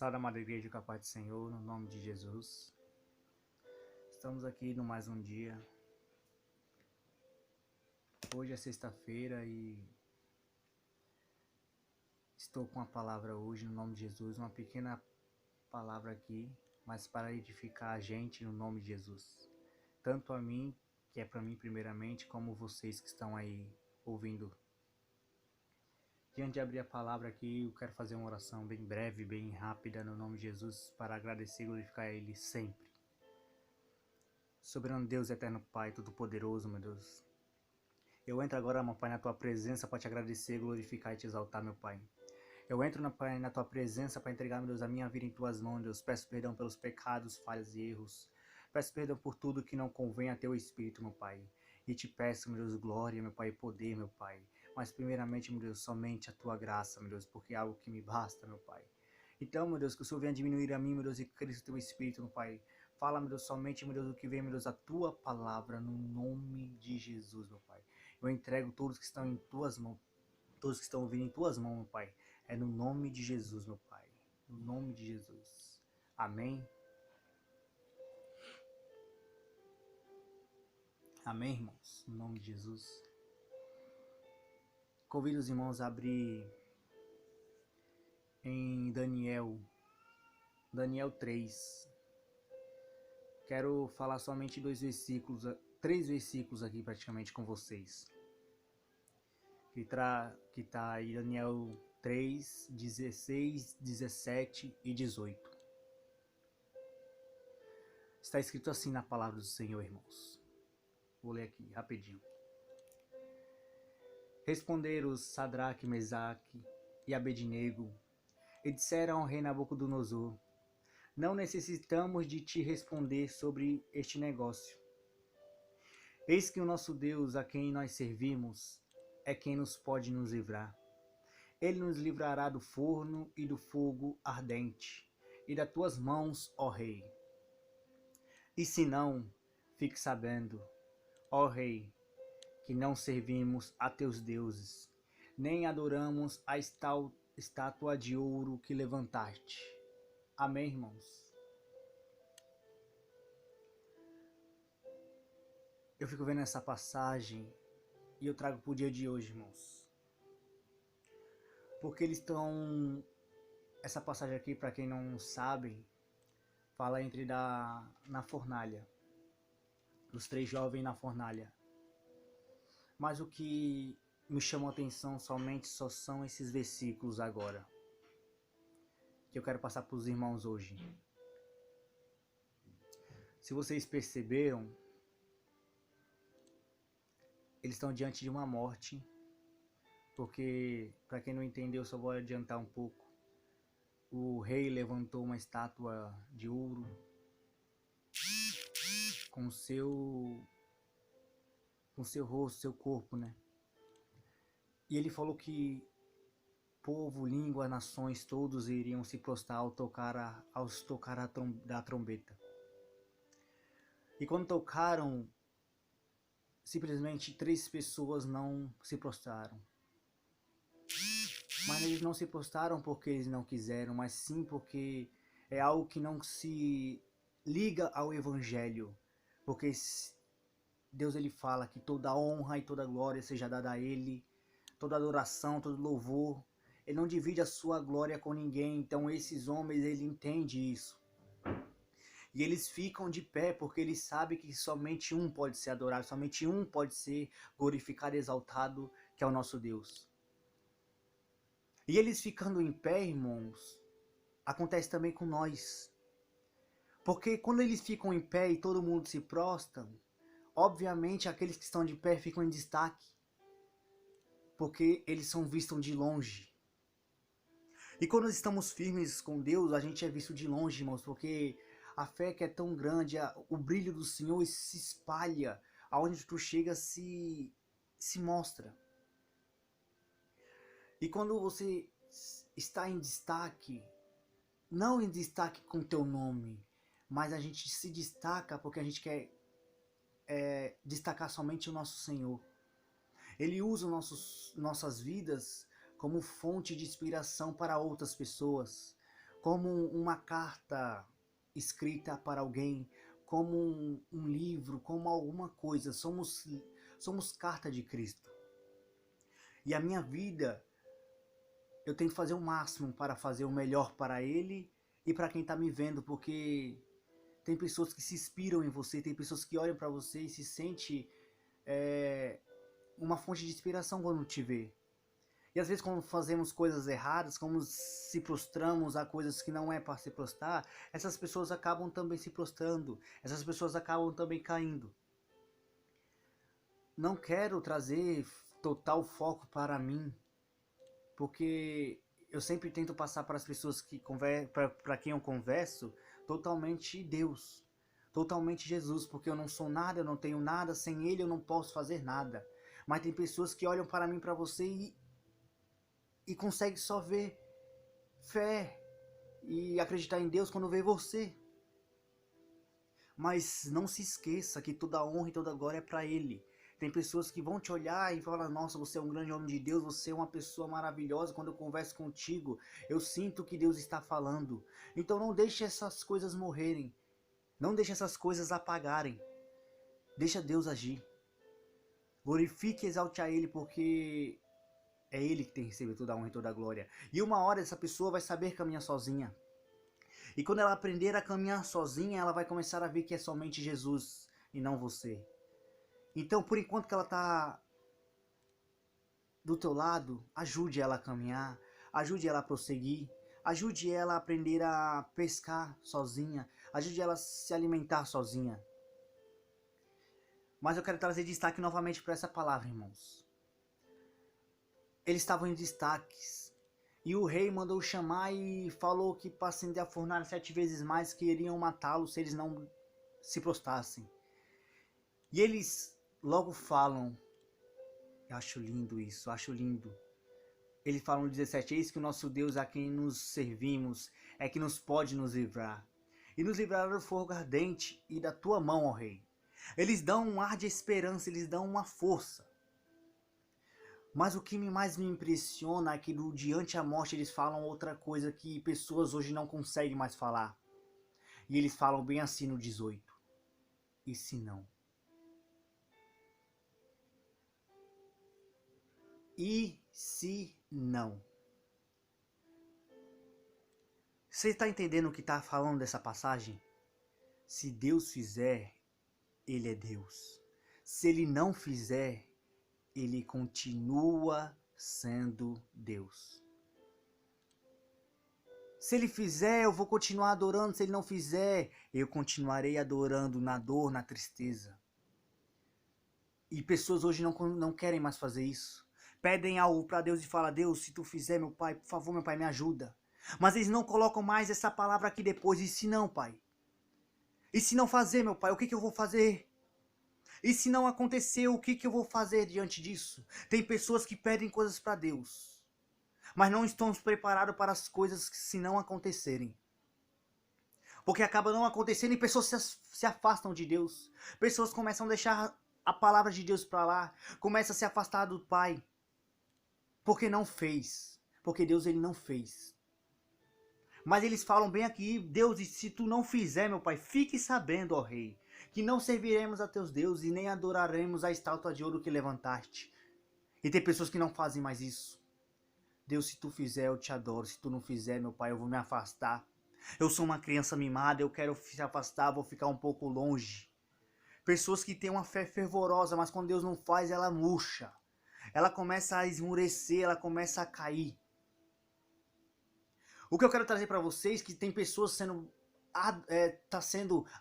Salve, amada igreja, com a paz do Senhor, no nome de Jesus. Estamos aqui no mais um dia. Hoje é sexta-feira e estou com a palavra hoje, no nome de Jesus. Uma pequena palavra aqui, mas para edificar a gente, no nome de Jesus. Tanto a mim, que é para mim primeiramente, como vocês que estão aí ouvindo. Diante de abrir a palavra aqui, eu quero fazer uma oração bem breve, bem rápida, no nome de Jesus, para agradecer e glorificar Ele sempre. Soberano Deus, eterno Pai, todo-poderoso, meu Deus. Eu entro agora, meu Pai, na Tua presença para te agradecer, glorificar e te exaltar, meu Pai. Eu entro, Pai, na Tua presença para entregar, meu Deus, a minha vida em Tuas mãos, Deus. Peço perdão pelos pecados, falhas e erros. Peço perdão por tudo que não convém a Teu Espírito, meu Pai. E te peço, meu Deus, glória, meu Pai, e poder, meu Pai. Mas primeiramente, meu Deus, somente a Tua graça, meu Deus, porque é algo que me basta, meu Pai. Então, meu Deus, que o Senhor venha diminuir a mim, meu Deus, e cresça o Teu Espírito, meu Pai. Fala, meu Deus, somente, meu Deus, o que vem, meu Deus, a Tua palavra, no nome de Jesus, meu Pai. Eu entrego todos que estão em Tuas mãos, todos que estão ouvindo em Tuas mãos, meu Pai. É no nome de Jesus, meu Pai. No nome de Jesus. Amém. Amém, irmãos. No nome de Jesus. Convido os irmãos a abrir em Daniel 3. Quero falar somente três versículos aqui praticamente com vocês. Que tá aí Daniel 3, 16, 17 e 18. Está escrito assim na palavra do Senhor, irmãos. Vou ler aqui, rapidinho. Responderam Sadraque, Mesaque e Abednego, e disseram ao rei Nabucodonosor: não necessitamos de te responder sobre este negócio. Eis que o nosso Deus, a quem nós servimos, é quem nos pode nos livrar. Ele nos livrará do forno e do fogo ardente, e das tuas mãos, ó rei. E se não, fique sabendo, ó rei, que não servimos a teus deuses, nem adoramos a estátua de ouro que levantaste. Amém, irmãos? Eu fico vendo essa passagem e eu trago para o dia de hoje, irmãos. Porque eles estão... Essa passagem aqui, para quem não sabe, fala na fornalha. Os três jovens na fornalha. Mas o que me chamou a atenção só são esses versículos agora. Que eu quero passar para os irmãos hoje. Se vocês perceberam, eles estão diante de uma morte. Porque, para quem não entendeu, só vou adiantar um pouco. O rei levantou uma estátua de ouro com seu rosto, seu corpo, né? E ele falou que povo, língua, nações, todos iriam se prostrar ao tocar da trombeta. E quando tocaram, simplesmente 3 pessoas não se prostraram. Mas eles não se prostraram porque eles não quiseram, mas sim porque é algo que não se liga ao evangelho. Porque Deus ele fala que toda honra e toda glória seja dada a Ele, toda adoração, todo louvor. Ele não divide a sua glória com ninguém, então esses homens ele entende isso. E eles ficam de pé porque eles sabem que somente um pode ser adorado, somente um pode ser glorificado e exaltado, que é o nosso Deus. E eles ficando em pé, irmãos, acontece também com nós. Porque quando eles ficam em pé e todo mundo se prostra, obviamente aqueles que estão de pé ficam em destaque. Porque eles são vistos de longe. E quando nós estamos firmes com Deus, a gente é visto de longe, irmãos, porque a fé que é tão grande, o brilho do Senhor se espalha, aonde tu chega se mostra. E quando você está em destaque, não em destaque com teu nome, mas a gente se destaca porque a gente quer destacar somente o nosso Senhor. Ele usa nossas vidas como fonte de inspiração para outras pessoas. como uma carta escrita para alguém, como um livro, como alguma coisa. Somos carta de Cristo. E a minha vida, eu tenho que fazer o máximo para fazer o melhor para Ele e para quem está me vendo, porque tem pessoas que se inspiram em você, tem pessoas que olham para você e se sente uma fonte de inspiração quando te vê. E às vezes quando fazemos coisas erradas, como se prostramos a coisas que não é para se prostrar, essas pessoas acabam também se prostrando, essas pessoas acabam também caindo. Não quero trazer total foco para mim, porque eu sempre tento passar para as pessoas que para quem eu converso, totalmente Deus, totalmente Jesus, porque eu não sou nada, eu não tenho nada, sem Ele eu não posso fazer nada. Mas tem pessoas que olham para mim, para você e conseguem só ver fé e acreditar em Deus quando vê você. Mas não se esqueça que toda a honra e toda a glória é para Ele. Tem pessoas que vão te olhar e falar: nossa, você é um grande homem de Deus, você é uma pessoa maravilhosa. Quando eu converso contigo, eu sinto que Deus está falando. Então não deixe essas coisas morrerem. Não deixe essas coisas apagarem. Deixa Deus agir. Glorifique e exalte a Ele, porque é Ele que tem que receber toda a honra e toda a glória. E uma hora essa pessoa vai saber caminhar sozinha. E quando ela aprender a caminhar sozinha, ela vai começar a ver que é somente Jesus e não você. Então, por enquanto que ela está do teu lado, ajude ela a caminhar, ajude ela a prosseguir, ajude ela a aprender a pescar sozinha, ajude ela a se alimentar sozinha. Mas eu quero trazer destaque novamente para essa palavra, irmãos. Eles estavam em destaques. E o rei mandou chamar e falou que para acender a fornalha 7 vezes mais, que iriam matá-los se eles não se prostrassem. E eles logo falam, eu acho lindo isso, acho lindo. Eles falam no 17, eis que o nosso Deus a quem nos servimos é que nos pode nos livrar. E nos livrará do fogo ardente e da tua mão, ó rei. Eles dão um ar de esperança, eles dão uma força. Mas o que mais me impressiona é que do diante a morte eles falam outra coisa que pessoas hoje não conseguem mais falar. E eles falam bem assim no 18. E se não? E se não? Você está entendendo o que está falando dessa passagem? Se Deus fizer, Ele é Deus. Se Ele não fizer, Ele continua sendo Deus. Se Ele fizer, eu vou continuar adorando. Se Ele não fizer, eu continuarei adorando na dor, na tristeza. E pessoas hoje não querem mais fazer isso. Pedem algo para Deus e falam: Deus, se tu fizer, meu Pai, por favor, meu Pai, me ajuda. Mas eles não colocam mais essa palavra aqui depois. E se não, Pai? E se não fazer, meu Pai, o que eu vou fazer? E se não acontecer, o que eu vou fazer diante disso? Tem pessoas que pedem coisas para Deus, mas não estão preparados para as coisas que se não acontecerem. Porque acaba não acontecendo e pessoas se afastam de Deus. Pessoas começam a deixar a palavra de Deus para lá, começam a se afastar do Pai. Porque não fez. Porque Deus ele não fez. Mas eles falam bem aqui: Deus, e se tu não fizer, meu Pai, fique sabendo, ó Rei, que não serviremos a teus deuses e nem adoraremos a estátua de ouro que levantaste. E tem pessoas que não fazem mais isso. Deus, se tu fizer, eu te adoro. Se tu não fizer, meu Pai, eu vou me afastar. Eu sou uma criança mimada, eu quero se afastar, vou ficar um pouco longe. Pessoas que têm uma fé fervorosa, mas quando Deus não faz, ela murcha. Ela começa a esmurecer, ela começa a cair. O que eu quero trazer para vocês é que tem pessoas sendo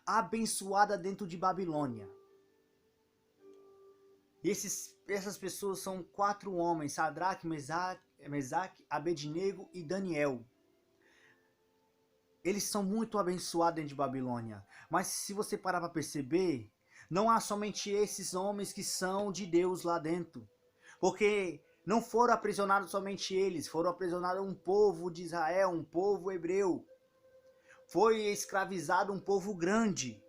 abençoada dentro de Babilônia. E essas pessoas são 4 homens: Sadraque, Mesaque, Abednego e Daniel. Eles são muito abençoados dentro de Babilônia. Mas se você parar para perceber, não há somente esses homens que são de Deus lá dentro. Porque não foram aprisionados somente eles, foram aprisionados um povo de Israel, um povo hebreu. Foi escravizado um povo grande.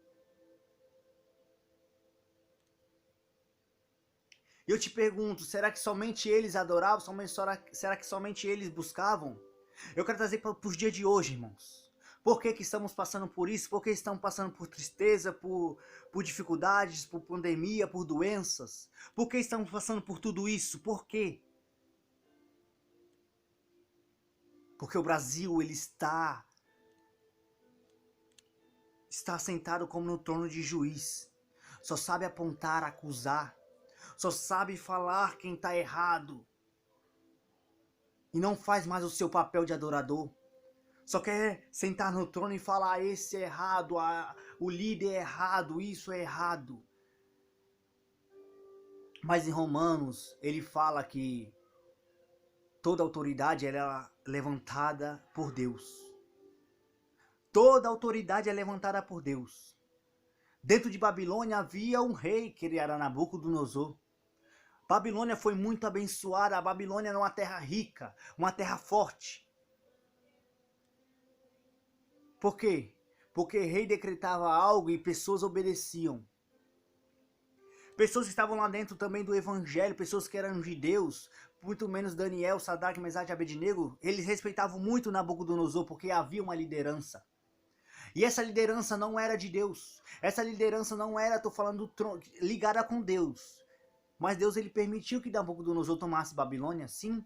E eu te pergunto, será que somente eles adoravam? Será que somente eles buscavam? Eu quero trazer para os dias de hoje, irmãos. Por que que estamos passando por isso? Por que estamos passando por tristeza, por dificuldades, por pandemia, por doenças? Por que estamos passando por tudo isso? Por quê? Porque o Brasil, ele está sentado como no trono de juiz. Só sabe apontar, acusar. Só sabe falar quem está errado. E não faz mais o seu papel de adorador. Só quer sentar no trono e falar: esse é errado, o líder é errado, isso é errado. Mas em Romanos, ele fala que toda autoridade é levantada por Deus. Toda autoridade é levantada por Deus. Dentro de Babilônia havia um rei, que ele era Nabucodonosor. Babilônia foi muito abençoada. A Babilônia era uma terra rica, uma terra forte. Por quê? Porque o rei decretava algo e pessoas obedeciam. Pessoas que estavam lá dentro também do evangelho, pessoas que eram judeus, muito menos Daniel, Sadraque, Mesaque e Abednego, eles respeitavam muito Nabucodonosor porque havia uma liderança. E essa liderança não era de Deus. Essa liderança não era, estou falando, ligada com Deus. Mas Deus, ele permitiu que Nabucodonosor tomasse Babilônia, sim.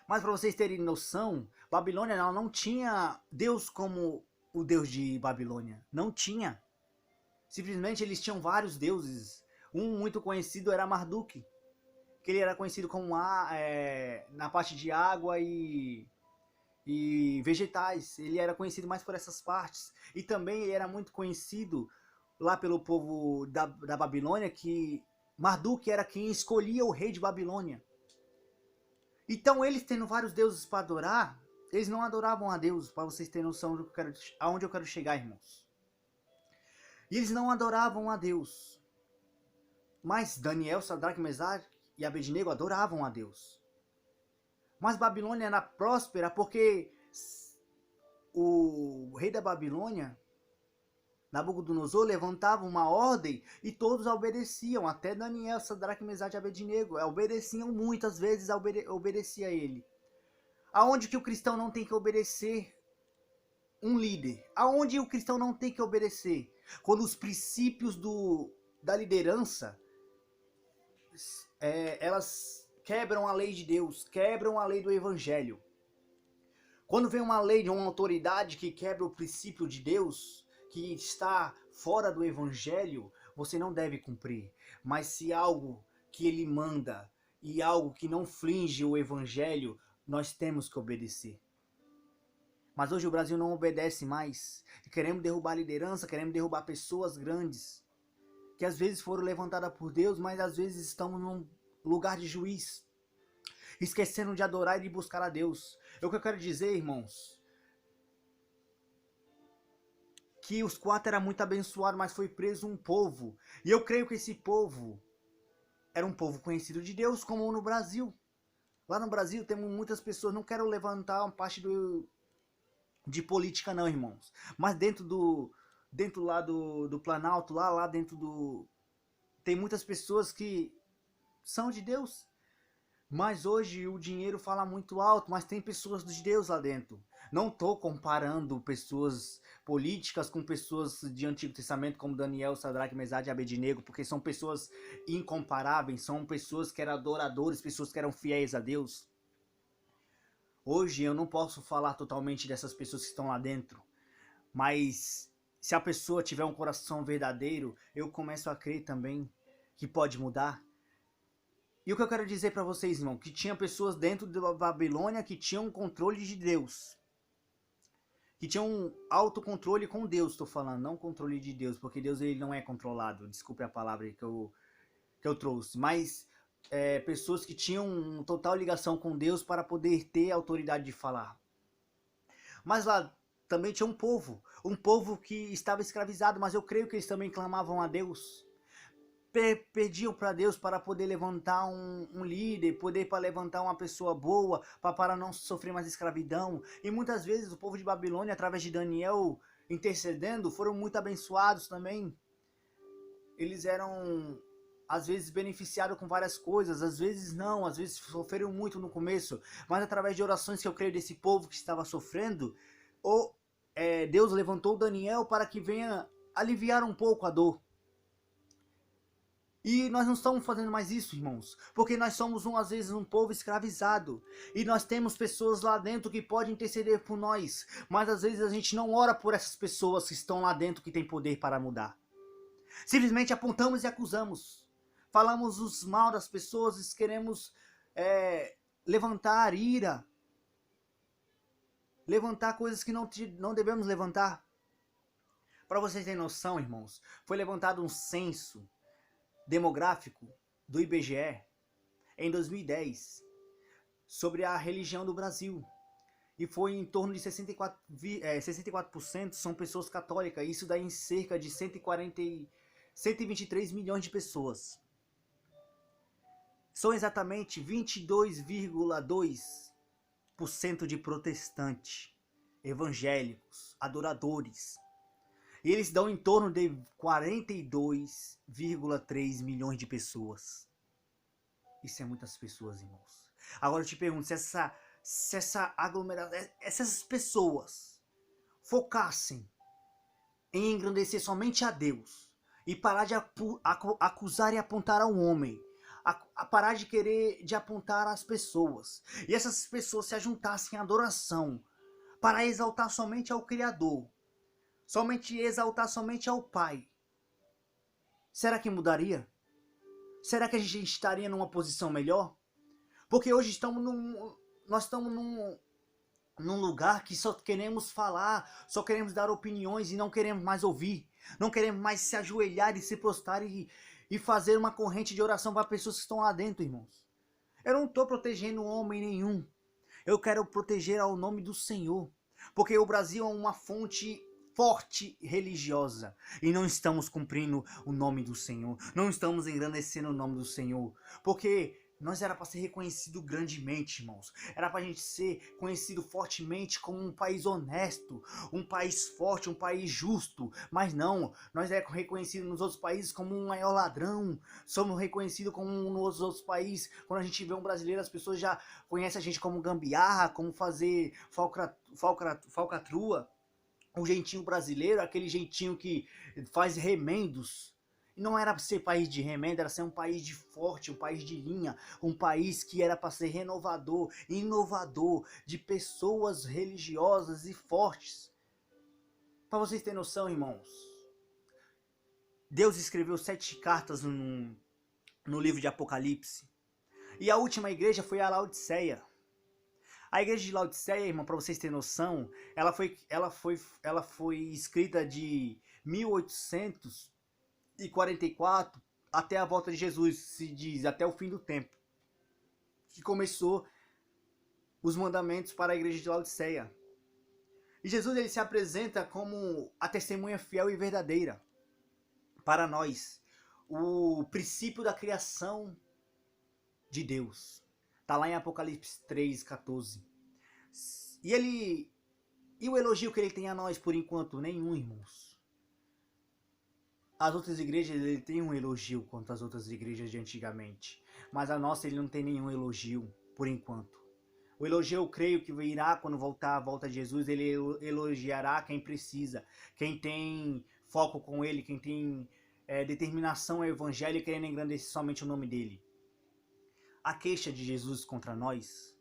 Mas para vocês terem noção, Babilônia não tinha Deus como o Deus de Babilônia. Não tinha. Simplesmente eles tinham vários deuses. Um muito conhecido era Marduk, que ele era conhecido como na parte de água e vegetais. Ele era conhecido mais por essas partes. E também ele era muito conhecido lá pelo povo da Babilônia, que Marduk era quem escolhia o rei de Babilônia. Então eles tendo vários deuses para adorar, eles não adoravam a Deus, para vocês terem noção aonde eu quero chegar, irmãos. E eles não adoravam a Deus. Mas Daniel, Sadraque, Mesaque e Abednego adoravam a Deus. Mas Babilônia era próspera porque o rei da Babilônia, Nabucodonosor, levantava uma ordem e todos obedeciam. Até Daniel, Sadraque, Mesaque e Abednego obedeciam muitas vezes, obedecia a ele. Aonde que o cristão não tem que obedecer um líder? Aonde o cristão não tem que obedecer? Quando os princípios da liderança, elas quebram a lei de Deus, quebram a lei do evangelho. Quando vem uma lei de uma autoridade que quebra o princípio de Deus, que está fora do evangelho, você não deve cumprir. Mas se algo que ele manda e algo que não flinge o evangelho, nós temos que obedecer. Mas hoje o Brasil não obedece mais. Queremos derrubar a liderança, queremos derrubar pessoas grandes, que às vezes foram levantadas por Deus, mas às vezes estamos num lugar de juiz, esquecendo de adorar e de buscar a Deus. É o que eu quero dizer, irmãos, que os 4 eram muito abençoados, mas foi preso um povo. E eu creio que esse povo era um povo conhecido de Deus, como no Brasil. Lá no Brasil temos muitas pessoas, não quero levantar uma parte de política não, irmãos. Mas dentro lá do Planalto, lá dentro tem muitas pessoas que são de Deus. Mas hoje o dinheiro fala muito alto, mas tem pessoas de Deus lá dentro. Não estou comparando pessoas políticas com pessoas de Antigo Testamento como Daniel, Sadraque, Mesaque e Abednego, porque são pessoas incomparáveis, são pessoas que eram adoradores, pessoas que eram fiéis a Deus. Hoje eu não posso falar totalmente dessas pessoas que estão lá dentro, mas se a pessoa tiver um coração verdadeiro, eu começo a crer também que pode mudar. E o que eu quero dizer para vocês, irmão, que tinha pessoas dentro da Babilônia que tinham um controle de Deus, que tinham um autocontrole com Deus, estou falando, não controle de Deus, porque Deus ele não é controlado, desculpe a palavra que eu trouxe, mas pessoas que tinham uma total ligação com Deus para poder ter a autoridade de falar. Mas lá também tinha um povo que estava escravizado, mas eu creio que eles também clamavam a Deus. Pediam para Deus para poder levantar um líder, para levantar uma pessoa boa, para não sofrer mais escravidão. E muitas vezes o povo de Babilônia, através de Daniel intercedendo, foram muito abençoados também. Eles eram às vezes beneficiados com várias coisas, às vezes não, às vezes sofreram muito no começo, mas através de orações que eu creio desse povo que estava sofrendo, Deus levantou Daniel para que venha aliviar um pouco a dor. E nós não estamos fazendo mais isso, irmãos, porque nós somos às vezes um povo escravizado, e nós temos pessoas lá dentro que podem interceder por nós, mas às vezes a gente não ora por essas pessoas que estão lá dentro que têm poder para mudar. Simplesmente apontamos e acusamos, falamos os mal das pessoas, queremos levantar ira, levantar coisas que não devemos levantar. Para vocês terem noção, irmãos, foi levantado um censo demográfico do IBGE em 2010 sobre a religião do Brasil, e foi em torno de 64% são pessoas católicas. Isso dá em cerca de 123 milhões de pessoas. São exatamente 22,2% de protestantes, evangélicos, adoradores. E eles dão em torno de 42,3 milhões de pessoas. Isso é muitas pessoas, irmãos. Agora eu te pergunto, se essa aglomeração, essas pessoas focassem em engrandecer somente a Deus e parar de acusar e apontar ao homem, a parar de querer de apontar às pessoas, e essas pessoas se ajuntassem à adoração para exaltar somente ao Criador, exaltar somente ao Pai, será que mudaria? Será que a gente estaria numa posição melhor? Porque hoje nós estamos num lugar que só queremos falar, só queremos dar opiniões e não queremos mais ouvir. Não queremos mais se ajoelhar e se prostrar e fazer uma corrente de oração para pessoas que estão lá dentro, irmãos. Eu não estou protegendo homem nenhum. Eu quero proteger ao nome do Senhor. Porque o Brasil é uma fonte forte religiosa, e não estamos cumprindo o nome do Senhor, não estamos engrandecendo o nome do Senhor, porque nós era para ser reconhecido grandemente, irmãos, era para a gente ser conhecido fortemente como um país honesto, um país forte, um país justo, mas não, nós é reconhecido nos outros países como um maior ladrão, somos reconhecidos como nos outros países, quando a gente vê um brasileiro, as pessoas já conhecem a gente como gambiarra, como fazer falcatrua, o jeitinho brasileiro, aquele jeitinho que faz remendos. E não era para ser país de remendo, era ser um país de forte, um país de linha, um país que era para ser renovador, inovador, de pessoas religiosas e fortes. Para vocês terem noção, irmãos, Deus escreveu 7 cartas no livro de Apocalipse, e a última igreja foi a Laodiceia. A igreja de Laodiceia, irmão, para vocês terem noção, ela foi escrita de 1844 até a volta de Jesus, se diz, até o fim do tempo, que começou os mandamentos para a igreja de Laodiceia. E Jesus, ele se apresenta como a testemunha fiel e verdadeira para nós, o princípio da criação de Deus. Está lá em Apocalipse 3,14. E o elogio que ele tem a nós, por enquanto, nenhum, irmãos. As outras igrejas, ele tem um elogio quanto às outras igrejas de antigamente. Mas a nossa, ele não tem nenhum elogio, por enquanto. O elogio, eu creio que virá quando voltar a volta de Jesus. Ele elogiará quem precisa, quem tem foco com ele, quem tem determinação ao evangelho e querendo engrandecer somente o nome dele. A queixa de Jesus contra nós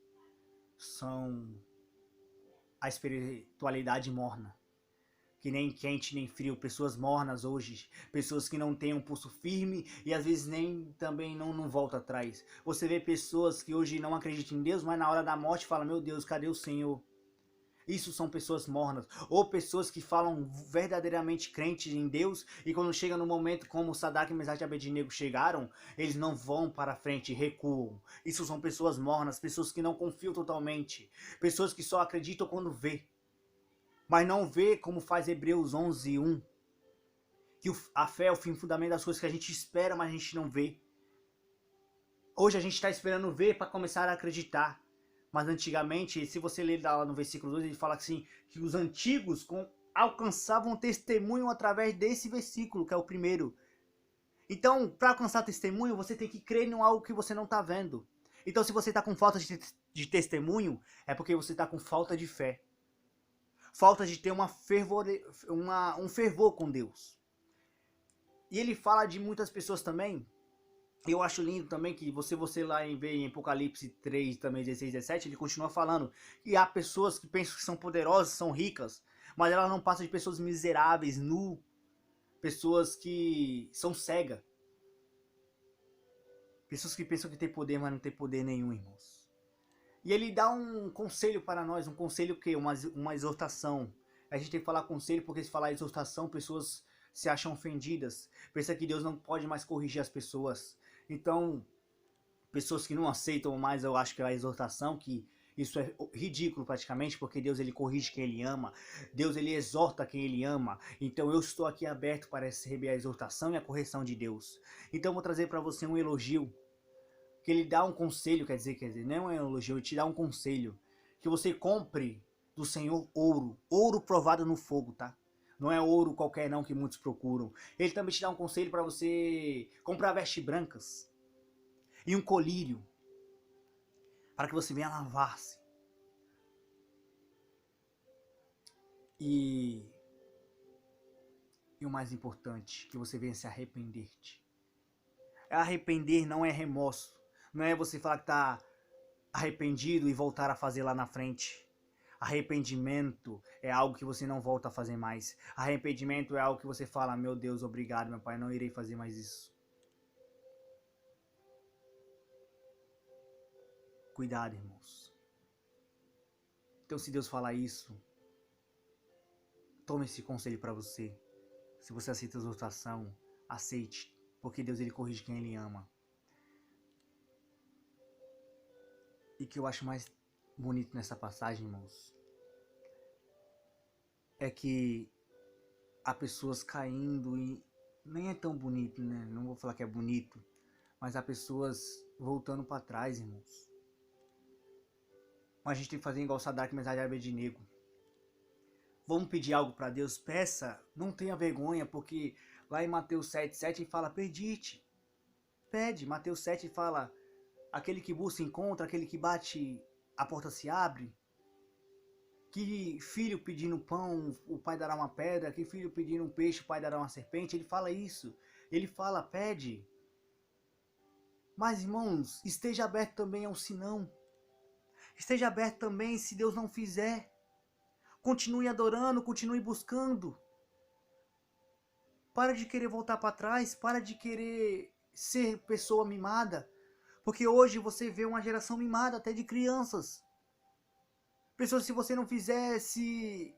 são a espiritualidade morna, que nem quente nem frio, pessoas mornas hoje, pessoas que não têm um pulso firme e às vezes nem também não volta atrás. Você vê pessoas que hoje não acreditam em Deus, mas na hora da morte falam: meu Deus, cadê o Senhor? Isso são pessoas mornas, ou pessoas que falam verdadeiramente crentes em Deus, e quando chega no momento como Sadraque, Mesaque e Abednego chegaram, eles não vão para frente, recuam. Isso são pessoas mornas, pessoas que não confiam totalmente, pessoas que só acreditam quando vê, mas não vê como faz Hebreus 11:1, que a fé é o fim fundamental das coisas que a gente espera, mas a gente não vê. Hoje a gente está esperando ver para começar a acreditar. Mas antigamente, se você ler lá no versículo 2, ele fala assim, que os antigos alcançavam testemunho através desse versículo, que é o primeiro. Então, para alcançar testemunho, você tem que crer em algo que você não está vendo. Então, se você está com falta de testemunho, é porque você está com falta de fé. Falta de ter um fervor com Deus. E ele fala de muitas pessoas também. Eu acho lindo também que você lá em Apocalipse 3, também 16, 17, ele continua falando que há pessoas que pensam que são poderosas, são ricas, mas elas não passam de pessoas miseráveis, nu, pessoas que são cegas. Pessoas que pensam que tem poder, mas não tem poder nenhum, irmãos. E ele dá um conselho para nós, um conselho que uma exortação. A gente tem que falar conselho porque se falar exortação, pessoas se acham ofendidas. Pensa que Deus não pode mais corrigir as pessoas. Então, pessoas que não aceitam mais, eu acho que a exortação, que isso é ridículo praticamente, porque Deus ele corrige quem ele ama, Deus ele exorta quem ele ama. Então eu estou aqui aberto para receber a exortação e a correção de Deus. Então eu vou trazer para você um elogio, que ele dá um conselho, quer dizer, não é um elogio, ele te dá um conselho, que você compre do Senhor ouro provado no fogo, tá? Não é ouro qualquer não que muitos procuram. Ele também te dá um conselho para você comprar vestes brancas e um colírio, para que você venha lavar-se. E o mais importante, que você venha se arrepender-te. Arrepender não é remorso. Não é você falar que está arrependido e voltar a fazer lá na frente. Arrependimento é algo que você não volta a fazer mais. Arrependimento é algo que você fala, meu Deus, obrigado, meu Pai, não irei fazer mais isso. Cuidado, irmãos. Então, se Deus falar isso, tome esse conselho para você. Se você aceita a exortação, aceite, porque Deus ele corrige quem ele ama. E o que eu acho mais bonito nessa passagem, irmãos, é que há pessoas caindo e nem é tão bonito, né? Não vou falar que é bonito, mas há pessoas voltando para trás, irmãos. Mas a gente tem que fazer igual Sadraque, Mesaque e Abednego. Vamos pedir algo para Deus? Peça, não tenha vergonha, porque lá em Mateus 7,7 fala, pedite. Pede, Mateus 7 fala, aquele que busca encontra, aquele que bate, a porta se abre. Que filho pedindo pão, o pai dará uma pedra. Que filho pedindo um peixe, o pai dará uma serpente. Ele fala isso. Ele fala, pede. Mas, irmãos, esteja aberto também ao senão. Esteja aberto também se Deus não fizer. Continue adorando, continue buscando. Para de querer voltar para trás. Para de querer ser pessoa mimada. Porque hoje você vê uma geração mimada, até de crianças. Pessoas, se você não fizer, se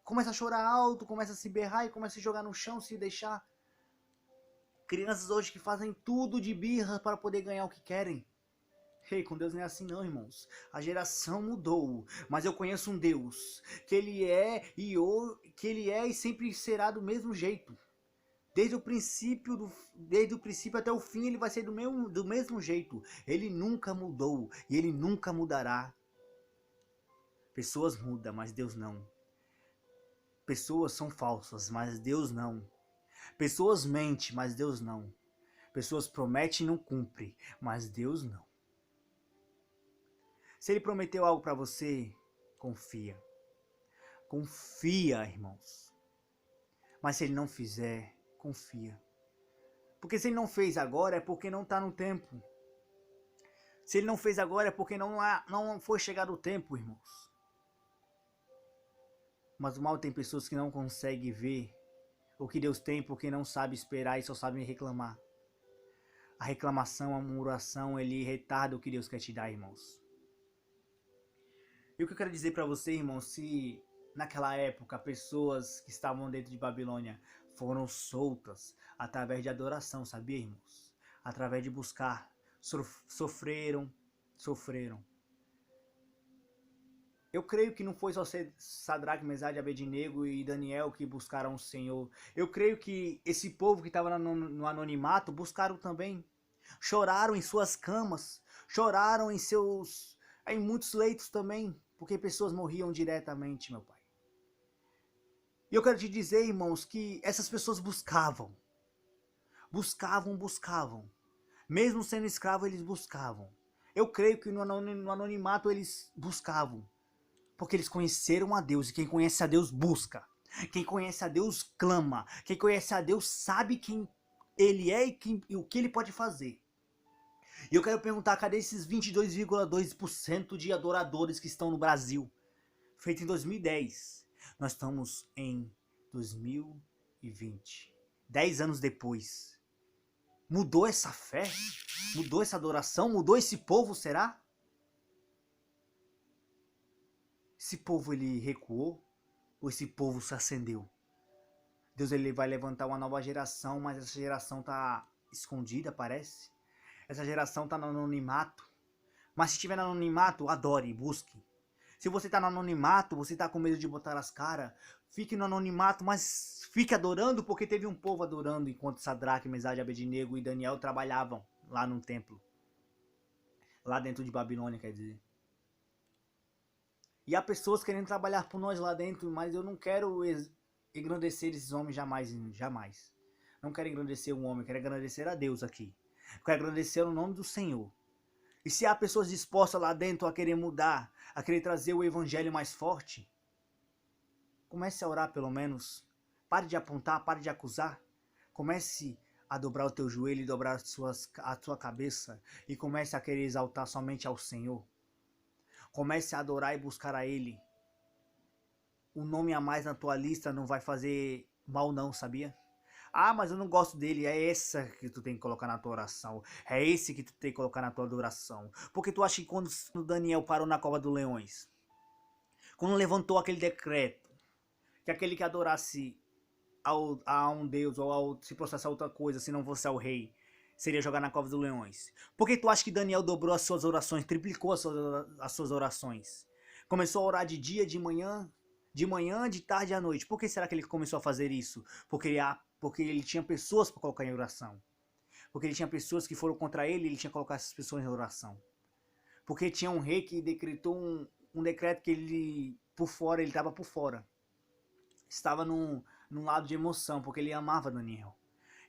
começa a chorar alto, começa a se berrar e começa a se jogar no chão, se deixar. Crianças hoje que fazem tudo de birra para poder ganhar o que querem. Ei, com Deus não é assim não, irmãos. A geração mudou, mas eu conheço um Deus que ele é e sempre será do mesmo jeito. Desde o princípio até o fim ele vai ser do mesmo jeito. Ele nunca mudou e ele nunca mudará. Pessoas mudam, mas Deus não. Pessoas são falsas, mas Deus não. Pessoas mentem, mas Deus não. Pessoas prometem e não cumprem, mas Deus não. Se Ele prometeu algo para você, confia. Confia, irmãos. Mas se Ele não fizer, confia. Porque se Ele não fez agora, é porque não está no tempo. Se Ele não fez agora, é porque não foi chegado o tempo, irmãos. Mas o mal tem pessoas que não conseguem ver o que Deus tem porque não sabe esperar e só sabem reclamar. A reclamação, a murmuração, ele retarda o que Deus quer te dar, irmãos. E o que eu quero dizer para você, irmãos, se naquela época pessoas que estavam dentro de Babilônia foram soltas através de adoração, sabia, irmãos? Através de buscar, sofreram. Eu creio que não foi só Sadraque, Mesaque, Abednego e Daniel que buscaram o Senhor. Eu creio que esse povo que estava no anonimato buscaram também. Choraram em suas camas, choraram em muitos leitos também, porque pessoas morriam diretamente, meu Pai. E eu quero te dizer, irmãos, que essas pessoas buscavam. buscavam. Mesmo sendo escravo, eles buscavam. Eu creio que no anonimato eles buscavam. Porque eles conheceram a Deus. E quem conhece a Deus busca. Quem conhece a Deus clama. Quem conhece a Deus sabe quem Ele é e o que Ele pode fazer. E eu quero perguntar, cadê esses 22,2% de adoradores que estão no Brasil? Feito em 2010. Nós estamos em 2020. 10 anos depois. Mudou essa fé? Mudou essa adoração? Mudou esse povo, será? Esse povo ele recuou? Ou esse povo se acendeu? Deus ele vai levantar uma nova geração, mas essa geração tá escondida, parece. Essa geração tá no anonimato. Mas se estiver no anonimato, adore, busque. Se você tá no anonimato, você tá com medo de botar as caras, fique no anonimato, mas fique adorando, porque teve um povo adorando enquanto Sadraque, Mesaque, Abednego e Daniel trabalhavam lá no templo. Lá dentro de Babilônia, quer dizer. E há pessoas querendo trabalhar por nós lá dentro, mas eu não quero engrandecer esses homens jamais, jamais. Não quero engrandecer um homem, quero engrandecer a Deus aqui. Quero agradecer o nome do Senhor. E se há pessoas dispostas lá dentro a querer mudar, a querer trazer o evangelho mais forte, comece a orar pelo menos. Pare de apontar, pare de acusar. Comece a dobrar o teu joelho e dobrar a tua cabeça e comece a querer exaltar somente ao Senhor. Comece a adorar e buscar a Ele. Um nome a mais na tua lista não vai fazer mal não, sabia? Ah, mas eu não gosto dele. É essa que tu tem que colocar na tua oração. É esse que tu tem que colocar na tua adoração. Porque tu acha que quando Daniel parou na cova dos leões, quando levantou aquele decreto, que aquele que adorasse a um deus ou se prostrasse a outra coisa, se não fosse ao rei, seria jogar na cova dos leões. Por que tu acha que Daniel dobrou as suas orações, triplicou as suas orações? Começou a orar de dia, de manhã, de tarde e à noite. Por que será que ele começou a fazer isso? Porque ele tinha pessoas para colocar em oração. Porque ele tinha pessoas que foram contra ele, ele tinha que colocar essas pessoas em oração. Porque tinha um rei que decretou um decreto que ele estava por fora. Estava num lado de emoção, porque ele amava Daniel.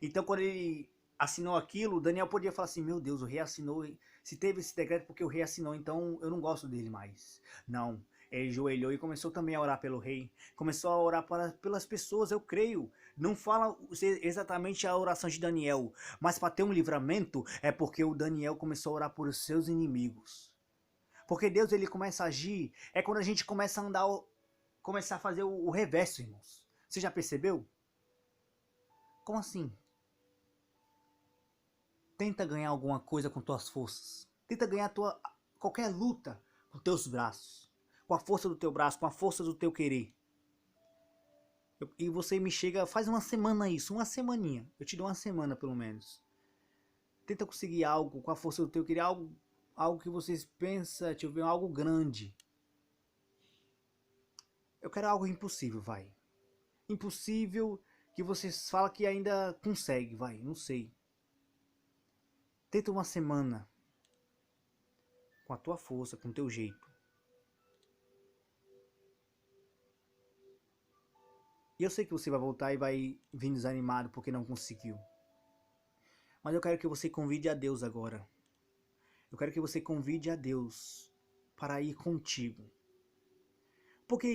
Então quando ele assinou aquilo, Daniel podia falar assim, meu Deus, o rei assinou, se teve esse decreto porque o rei assinou, então eu não gosto dele mais. Não, ele ajoelhou e começou também a orar pelo rei, começou a orar pelas pessoas, eu creio. Não fala exatamente a oração de Daniel, mas para ter um livramento é porque o Daniel começou a orar por seus inimigos. Porque Deus ele começa a agir, é quando a gente começa a andar, começar a fazer o reverso, irmãos. Você já percebeu? Como assim? Tenta ganhar alguma coisa com tuas forças. Tenta ganhar qualquer luta com teus braços. Com a força do teu braço, com a força do teu querer. E você me chega, faz uma semana isso, uma semaninha. Eu te dou uma semana pelo menos. Tenta conseguir algo com a força do teu querer, algo que vocês pensam, deixa eu ver, algo grande. Eu quero algo impossível, vai. Impossível que vocês falam que ainda consegue, vai, não sei. Tenta uma semana. Com a tua força, com o teu jeito. E eu sei que você vai voltar e vai vir desanimado porque não conseguiu. Mas eu quero que você convide a Deus agora. Eu quero que você convide a Deus para ir contigo. Por que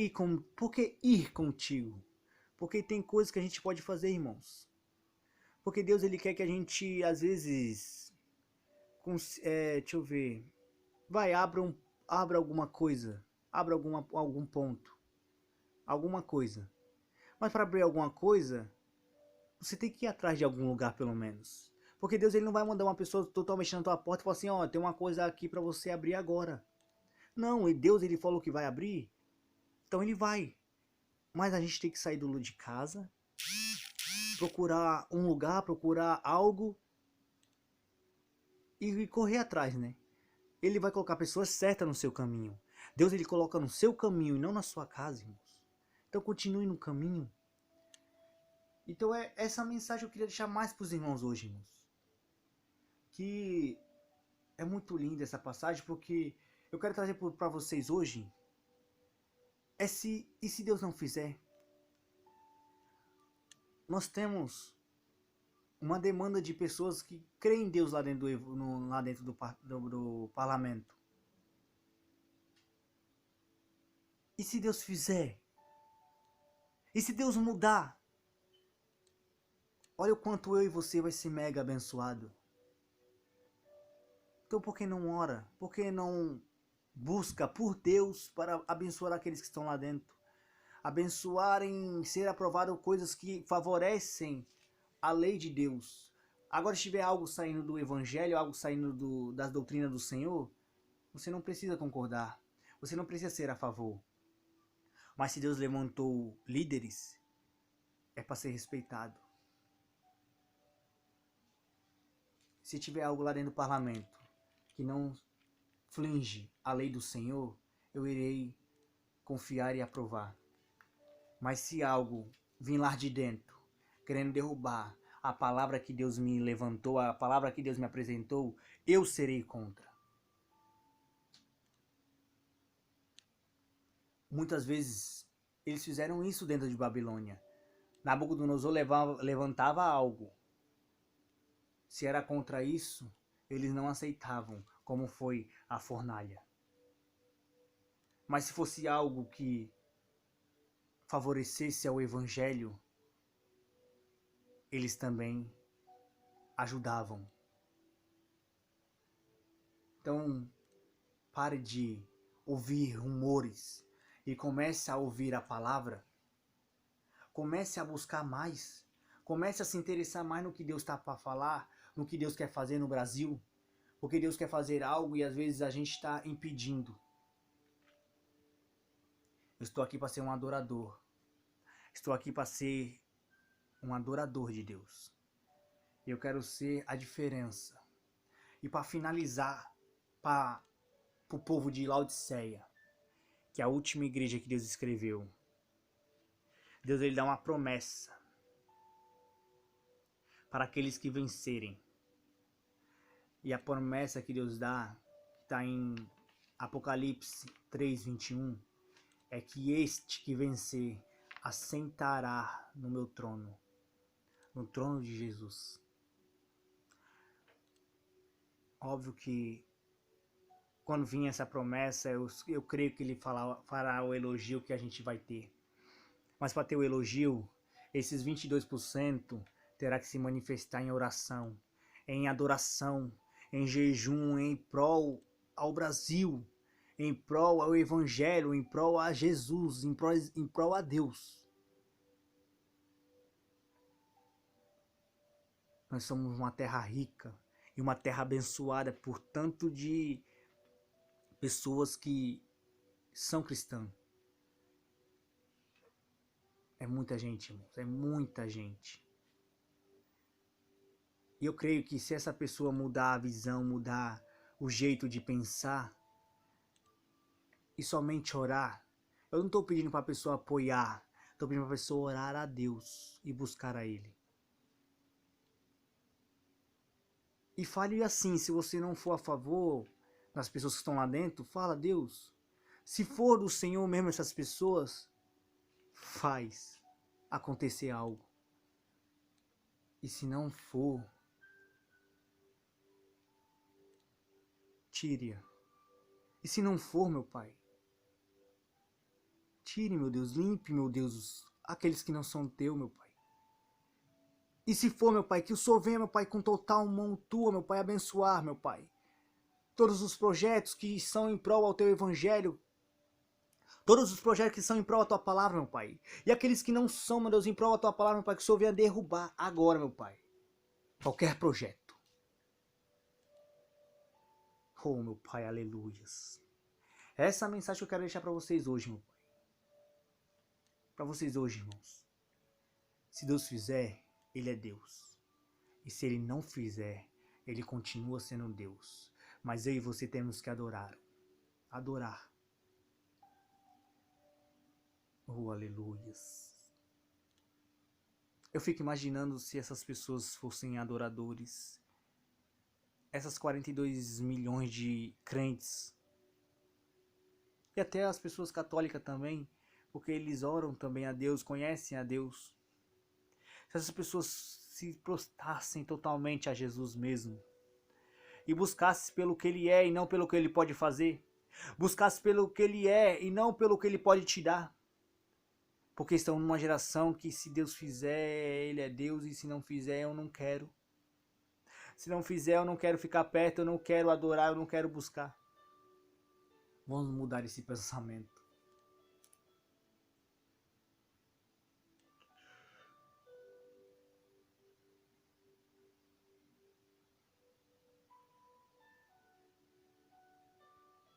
ir contigo? Porque tem coisas que a gente pode fazer, irmãos. Porque Deus ele quer que a gente, às vezes, deixa eu ver, abra alguma coisa, abra algum ponto, alguma coisa. Mas para abrir alguma coisa, você tem que ir atrás de algum lugar pelo menos. Porque Deus ele não vai mandar uma pessoa totalmente na tua porta e falar assim, ó, tem uma coisa aqui para você abrir agora. Não, e Deus ele falou que vai abrir, então ele vai. Mas a gente tem que sair de casa, procurar um lugar, procurar algo e correr atrás, né? Ele vai colocar pessoas certas no seu caminho. Deus ele coloca no seu caminho e não na sua casa, irmãos. Então continue no caminho. Então essa mensagem eu queria deixar mais para os irmãos hoje, irmãos. Que é muito linda essa passagem, porque eu quero trazer para vocês hoje e se Deus não fizer? Nós temos uma demanda de pessoas que creem em Deus lá dentro lá dentro do parlamento. E se Deus fizer? E se Deus mudar? Olha o quanto eu e você vai ser mega abençoado. Então por que não ora? Por que não busca por Deus para abençoar aqueles que estão lá dentro? Abençoar em ser aprovado coisas que favorecem a lei de Deus. Agora, se tiver algo saindo do Evangelho, algo saindo das doutrinas do Senhor, você não precisa concordar. Você não precisa ser a favor. Mas se Deus levantou líderes, é para ser respeitado. Se tiver algo lá dentro do parlamento que não flinge a lei do Senhor, eu irei confiar e aprovar. Mas se algo vir lá de dentro, querendo derrubar a palavra que Deus me levantou, a palavra que Deus me apresentou, eu serei contra. Muitas vezes eles fizeram isso dentro de Babilônia. Nabucodonosor levantava algo. Se era contra isso, eles não aceitavam, como foi a fornalha. Mas se fosse algo que favorecesse ao Evangelho, eles também ajudavam. Então, pare de ouvir rumores e comece a ouvir a palavra. Comece a buscar mais. Comece a se interessar mais no que Deus está para falar, no que Deus quer fazer no Brasil. Porque Deus quer fazer algo e às vezes a gente está impedindo. Eu estou aqui para ser um adorador. Estou aqui para ser um adorador de Deus. Eu quero ser a diferença. E para finalizar, para o povo de Laodiceia, que é a última igreja que Deus escreveu, Deus ele dá uma promessa para aqueles que vencerem. E a promessa que Deus dá, que está em Apocalipse 3:21, é que este que vencer assentará no meu trono, no trono de Jesus. Óbvio que quando vinha essa promessa, eu creio que ele fará o elogio que a gente vai ter. Mas para ter o elogio, esses 22% terá que se manifestar em oração, em adoração, em jejum, em prol ao Brasil, em prol ao Evangelho, em prol a Jesus, em prol a Deus. Nós somos uma terra rica e uma terra abençoada por tanto de pessoas que são cristãs. É muita gente, irmãos, é muita gente. E eu creio que se essa pessoa mudar a visão, mudar o jeito de pensar e somente orar, eu não estou pedindo para a pessoa apoiar, estou pedindo para a pessoa orar a Deus e buscar a Ele. E fale assim, se você não for a favor das pessoas que estão lá dentro, fala a Deus. Se for do Senhor mesmo essas pessoas, faz acontecer algo. E se não for, tire-a. E se não for, meu Pai, tire, meu Deus, limpe, meu Deus, aqueles que não são teu, meu Pai. E se for, meu Pai, que o Senhor venha, meu Pai, com total mão tua, meu Pai, abençoar, meu Pai. Todos os projetos que são em prol ao teu evangelho. Todos os projetos que são em prol da tua palavra, meu Pai. E aqueles que não são, meu Deus, em prol da tua palavra, meu Pai, que o Senhor venha derrubar agora, meu Pai. Qualquer projeto. Oh, meu Pai, aleluias. Essa é a mensagem que eu quero deixar para vocês hoje, meu Pai. Para vocês hoje, irmãos. Se Deus fizer, Ele é Deus. E se Ele não fizer, Ele continua sendo Deus. Mas eu e você temos que adorar. Adorar. Oh, aleluias. Eu fico imaginando se essas pessoas fossem adoradores. Essas 42 milhões de crentes. E até as pessoas católicas também. Porque eles oram também a Deus, conhecem a Deus. Se essas pessoas se prostrassem totalmente a Jesus mesmo. E buscasse pelo que ele é e não pelo que ele pode fazer. Buscasse pelo que ele é e não pelo que ele pode te dar. Porque estamos numa geração que se Deus fizer, ele é Deus, e se não fizer, eu não quero. Se não fizer, eu não quero ficar perto, eu não quero adorar, eu não quero buscar. Vamos mudar esse pensamento.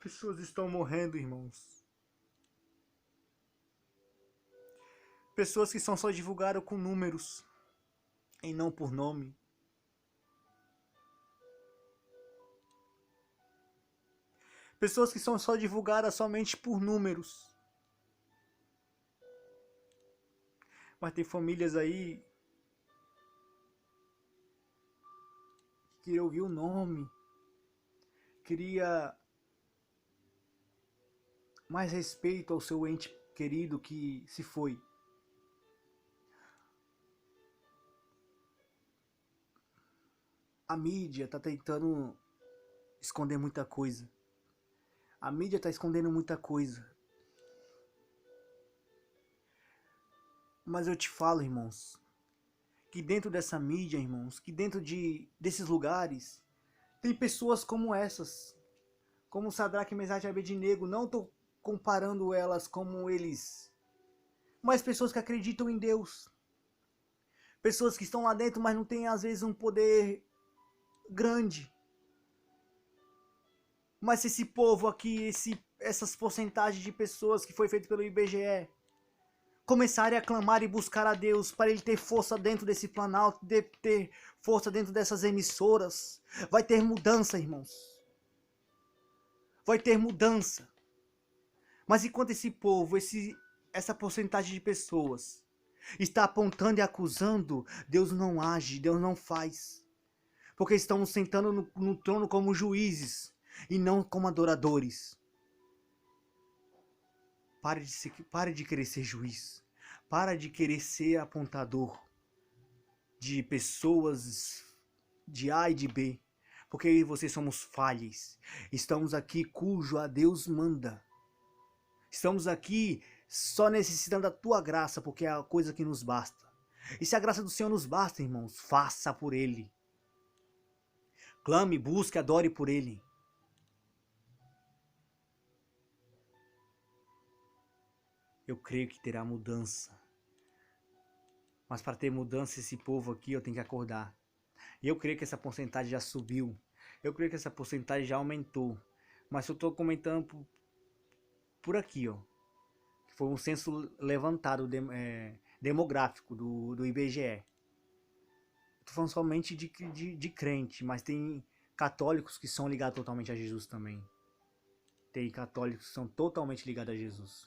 Pessoas estão morrendo, irmãos. Pessoas que são só divulgadas com números e não por nome. Pessoas que são só divulgadas somente por números. Mas tem famílias aí que queria ouvir o nome. Queria mais respeito ao seu ente querido que se foi. A mídia está tentando esconder muita coisa. A mídia está escondendo muita coisa. Mas eu te falo, irmãos, que dentro dessa mídia, irmãos, que dentro desses lugares, tem pessoas como essas. Como Sadraque, Mesaque e Abednego. Não estou comparando elas como eles. Mas pessoas que acreditam em Deus. Pessoas que estão lá dentro, mas não têm às vezes um poder grande. Mas esse povo aqui, essas porcentagens de pessoas que foi feito pelo IBGE, começarem a clamar e buscar a Deus para ele ter força dentro desse Planalto, ter força dentro dessas emissoras, vai ter mudança, irmãos. Vai ter mudança. Mas enquanto esse povo, essa porcentagem de pessoas está apontando e acusando, Deus não age, Deus não faz. Porque estão sentando no trono como juízes e não como adoradores. Pare de querer ser juiz. Para de querer ser apontador de pessoas de A e de B. Porque eu e você somos falhas. Estamos aqui cujo a Deus manda. Estamos aqui só necessitando da tua graça, porque é a coisa que nos basta. E se a graça do Senhor nos basta, irmãos, faça por Ele. Clame, busque, adore por Ele. Eu creio que terá mudança. Mas para ter mudança, esse povo aqui, eu tenho que acordar. E eu creio que essa porcentagem já subiu. Eu creio que essa porcentagem já aumentou. Mas eu estou comentando por aqui, ó. Que foi um censo levantado demográfico do IBGE. Estou falando somente de crente, mas tem católicos que são ligados totalmente a Jesus também. Tem católicos que são totalmente ligados a Jesus.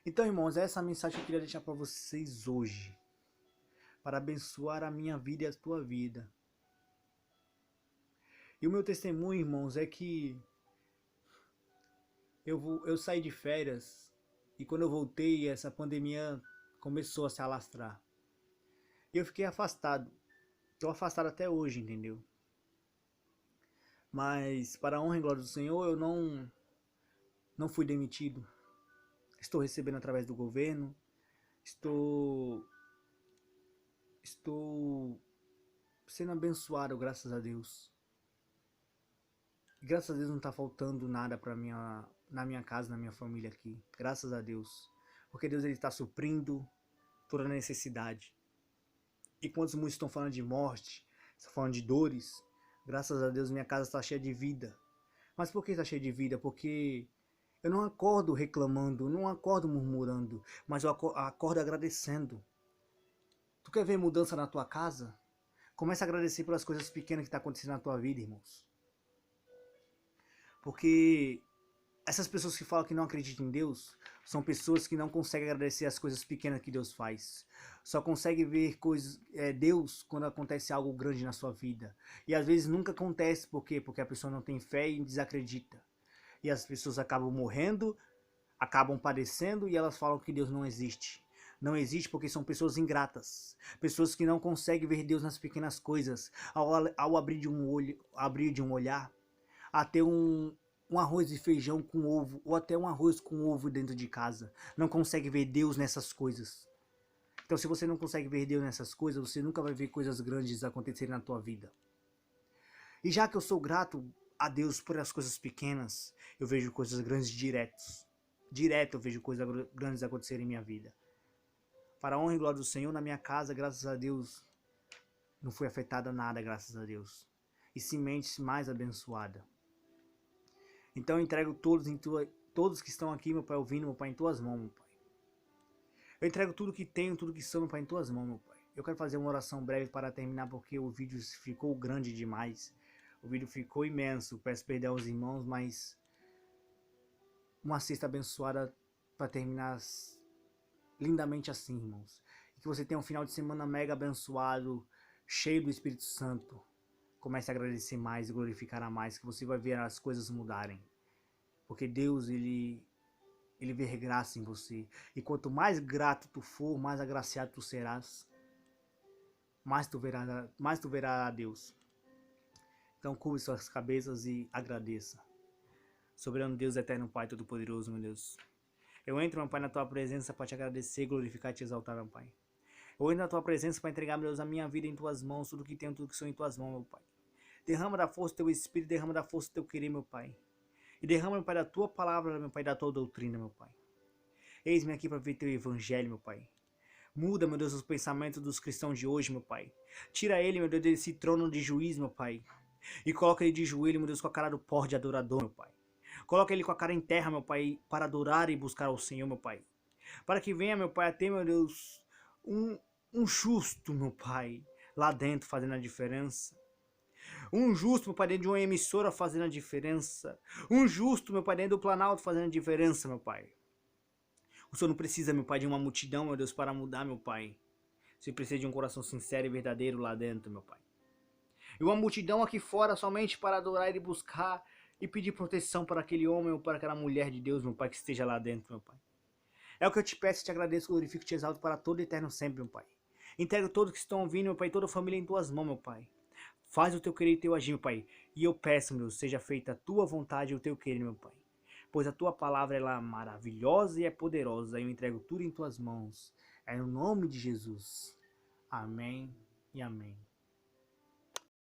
Então, irmãos, essa é a mensagem que eu queria deixar para vocês hoje. Para abençoar a minha vida e a tua vida. E o meu testemunho, irmãos, é que eu saí de férias e quando eu voltei, essa pandemia começou a se alastrar. E eu fiquei afastado. Estou afastado até hoje, entendeu? Mas, para a honra e glória do Senhor, eu não fui demitido. Estou recebendo através do governo. Estou sendo abençoado, graças a Deus. Graças a Deus não está faltando nada na minha casa, na minha família aqui. Graças a Deus. Porque Deus está suprindo toda a necessidade. E quando muitos estão falando de morte, estão falando de dores, graças a Deus minha casa está cheia de vida. Mas por que está cheia de vida? Porque eu não acordo reclamando, não acordo murmurando, mas eu acordo agradecendo. Tu quer ver mudança na tua casa? Comece a agradecer pelas coisas pequenas que estão acontecendo na tua vida, irmãos. Porque essas pessoas que falam que não acreditam em Deus são pessoas que não conseguem agradecer as coisas pequenas que Deus faz. Só conseguem ver Deus quando acontece algo grande na sua vida. E às vezes nunca acontece, por quê? Porque a pessoa não tem fé e desacredita. E as pessoas acabam morrendo, acabam padecendo e elas falam que Deus não existe. Não existe porque são pessoas ingratas, pessoas que não conseguem ver Deus nas pequenas coisas, ao abrir de um olhar, até um arroz e feijão com ovo, ou até um arroz com ovo dentro de casa. Não consegue ver Deus nessas coisas. Então, se você não consegue ver Deus nessas coisas, você nunca vai ver coisas grandes acontecerem na tua vida. E já que eu sou grato a Deus por as coisas pequenas, eu vejo coisas grandes diretos. Direto eu vejo coisas grandes acontecerem em minha vida. Para a honra e glória do Senhor, na minha casa, graças a Deus, não foi afetada nada, graças a Deus. E semente mais abençoada. Então eu entrego todos que estão aqui, meu Pai, ouvindo, meu Pai, em tuas mãos, meu Pai. Eu entrego tudo que tenho, tudo que sou, meu Pai, em tuas mãos, meu Pai. Eu quero fazer uma oração breve para terminar, porque o vídeo ficou grande demais. O vídeo ficou imenso. Peço perdão aos irmãos, mas uma sexta abençoada para terminar lindamente assim, irmãos. E que você tenha um final de semana mega abençoado, cheio do Espírito Santo. Comece a agradecer mais e glorificar a mais, que você vai ver as coisas mudarem. Porque Deus, Ele vê graça em você. E quanto mais grato tu for, mais agraciado tu serás. Mais tu verás a Deus. Então curve suas cabeças e agradeça. Soberano Deus, eterno Pai, todo-poderoso, meu Deus. Eu entro, meu Pai, na tua presença para te agradecer, glorificar e te exaltar, meu Pai. Eu entro na tua presença para entregar, meu Deus, a minha vida em tuas mãos, tudo que tenho, tudo que sou em tuas mãos, meu Pai. Derrama da força do teu Espírito, derrama da força do teu querer, meu Pai. E derrama, meu Pai, da tua palavra, meu Pai, da tua doutrina, meu Pai. Eis-me aqui para ver teu evangelho, meu Pai. Muda, meu Deus, os pensamentos dos cristãos de hoje, meu Pai. Tira ele, meu Deus, desse trono de juiz, meu Pai. E coloca ele de joelho, meu Deus, com a cara do pó de adorador, meu Pai. Coloca ele com a cara em terra, meu Pai, para adorar e buscar ao Senhor, meu Pai. Para que venha, meu Pai, a ter, meu Deus, um justo, meu Pai, lá dentro fazendo a diferença. Um justo, meu Pai, dentro de uma emissora fazendo a diferença. Um justo, meu Pai, dentro do Planalto fazendo a diferença, meu Pai. O Senhor não precisa, meu Pai, de uma multidão, meu Deus, para mudar, meu Pai. Você precisa de um coração sincero e verdadeiro lá dentro, meu Pai. E uma multidão aqui fora somente para adorar e buscar e pedir proteção para aquele homem ou para aquela mulher de Deus, meu Pai, que esteja lá dentro, meu Pai. É o que eu te peço, te agradeço, glorifico e te exalto para todo eterno sempre, meu Pai. Entrego todos que estão ouvindo, meu Pai, toda a família em tuas mãos, meu Pai. Faz o teu querer e o teu agir, meu Pai. E eu peço, meu Deus, seja feita a tua vontade e o teu querer, meu Pai. Pois a tua palavra ela é maravilhosa e é poderosa. Eu entrego tudo em tuas mãos. É no nome de Jesus. Amém e amém.